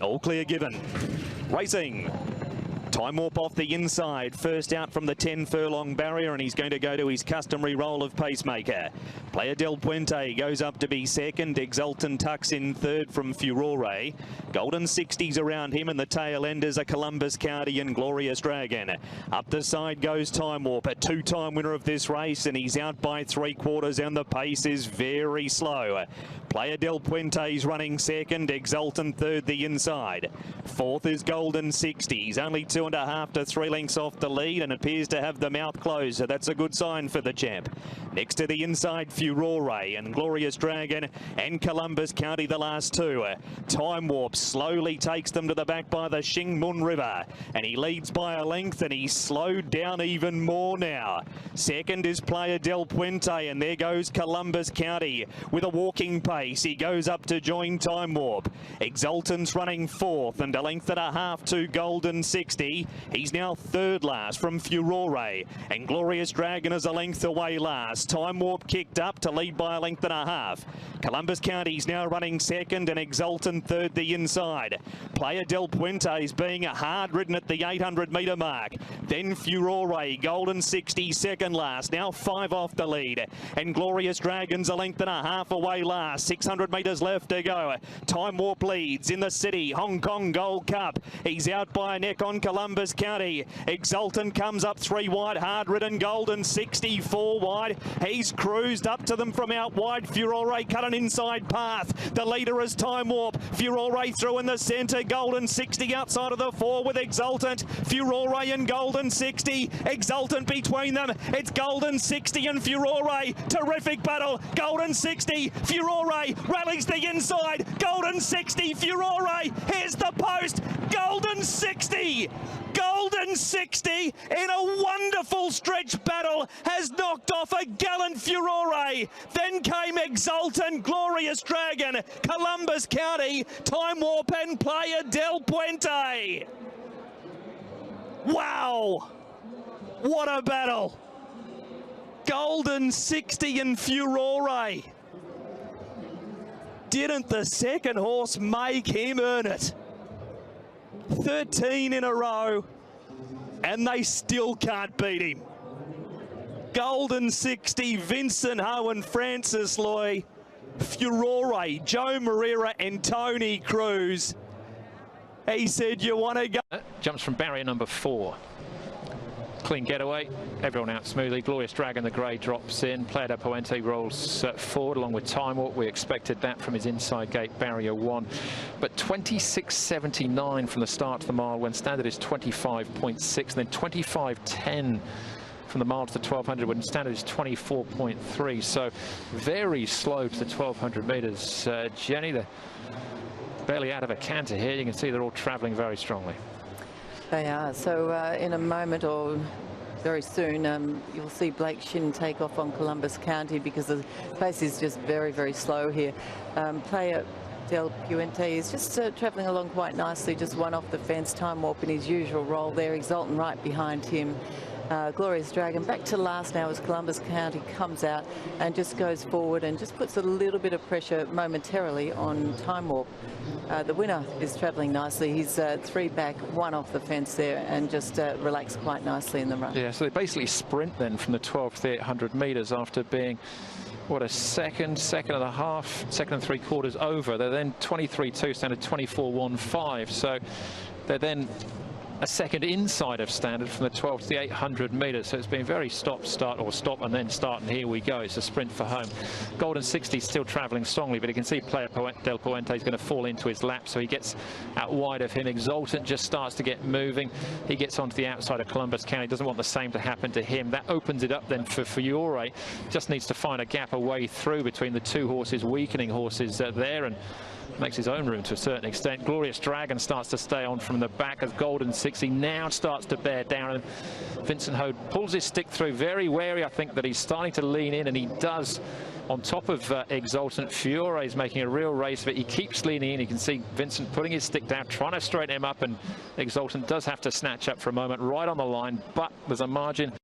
All clear given. Racing. Time Warp off the inside, first out from the 10 furlong barrier, and he's going to go to his customary role of pacemaker. Playa del Puente goes up to be second. Exultant tucks in third from Furore. Golden 60s around him, and the tail enders are Columbus County and Glorious Dragon. Up the side goes Time Warp, a two-time winner of this race, and he's out by 3/4, and the pace is very slow. Playa del Puente's running second, Exultant third the inside. Fourth is Golden 60s, only 2.5 to 3 lengths off the lead, and appears to have the mouth closed, so that's a good sign for the champ. Next to the inside, Furore and Glorious Dragon and Columbus County, the last two. Time Warp slowly takes them to the back by the Xingmun River, and he leads by a length, and he's slowed down even more now. Second is Playa del Puente, and there goes Columbus County with a walking pace. He goes up to join Time Warp. Exultant's running fourth, and a length and a half to Golden 60. He's now third last from Furore, and Glorious Dragon is a length away last. Time Warp kicked up to lead by a length and a half. Columbus County's now running second, and Exultant third the inside. Playa del Puente's being hard ridden at the 800-metre mark. Then Furore, Golden 60 second last, now 5 off the lead, and Glorious Dragon's a length and a half away last. 600 metres left to go. Time Warp leads in the Citi Hong Kong Gold Cup. He's out by a neck on Columbus County. Exultant comes up 3 wide, hard ridden. Golden 64 wide. He's cruised up to them from out wide. Furore cut an inside path. The leader is Time Warp. Furore through in the centre. Golden 60 outside of the 4 with Exultant. Furore and Golden 60. Exultant between them. It's Golden 60 and Furore. Terrific battle. Golden 60. Furore rallies the inside. Golden 60. Furore. Here's the post. Golden 60. Golden 60 in a wonderful stretch battle has knocked off a gallant Furore. Then came Exultant, Glorious Dragon, Columbus County, Time Warp and Playa del Puente. Wow, what a battle. Golden 60 and Furore. Didn't the second horse make him earn it? 13 in a row, and they still can't beat him. Golden 60, Vincent Owen, Francis Loy, Furore, Joe Moreira and Tony Cruz. He said, you want to go? Jumps from barrier number 4. Clean getaway, everyone out smoothly. Glorious Dragon, the grey, drops in. Playa del Puente rolls forward along with Time Warp. We expected that from his inside gate, barrier 1. But 26.79 from the start to the mile, when standard is 25.6, and then 25.10 from the mile to the 1200 when standard is 24.3. So very slow to the 1200 metres. Jenny, they're barely out of a canter here. You can see they're all travelling very strongly. They are. So in a moment or very soon, you'll see Blake Shin take off on Columbus County because the pace is just very, very slow here. Playa del Puente is just travelling along quite nicely, just one off the fence. Time Warp in his usual role there. Exultant right behind him. Glorious Dragon back to last now as Columbus County comes out and just goes forward and just puts a little bit of pressure momentarily on Time Warp. The winner is travelling nicely. He's 3 back, 1 off the fence there, and just relaxed quite nicely in the run. Yeah, so they basically sprint then from the 12th to 800 metres after being, what, a second and 3/4 over. They're then 23.2, standard 24.15. So they're then a second inside of standard from the 12 to the 800 metres. So it's been very stop, start, or stop and then start, and here we go. It's a sprint for home. Golden 60 still travelling strongly, but you can see Playa del Puente is going to fall into his lap, so he gets out wide of him. Exultant just starts to get moving. He gets onto the outside of Columbus County. Doesn't want the same to happen to him. That opens it up then for Furore. Just needs to find a gap away through between the 2 horses, weakening horses there, and makes his own room to a certain extent. Glorious Dragon starts to stay on from the back as Golden 60 now starts to bear down, and Vincent Hode pulls his stick through, very wary, I think, that he's starting to lean in, and he does on top of Exultant. Furore is making a real race of it. He keeps leaning in. You can see Vincent putting his stick down, trying to straighten him up, and Exultant does have to snatch up for a moment right on the line, but there's a margin.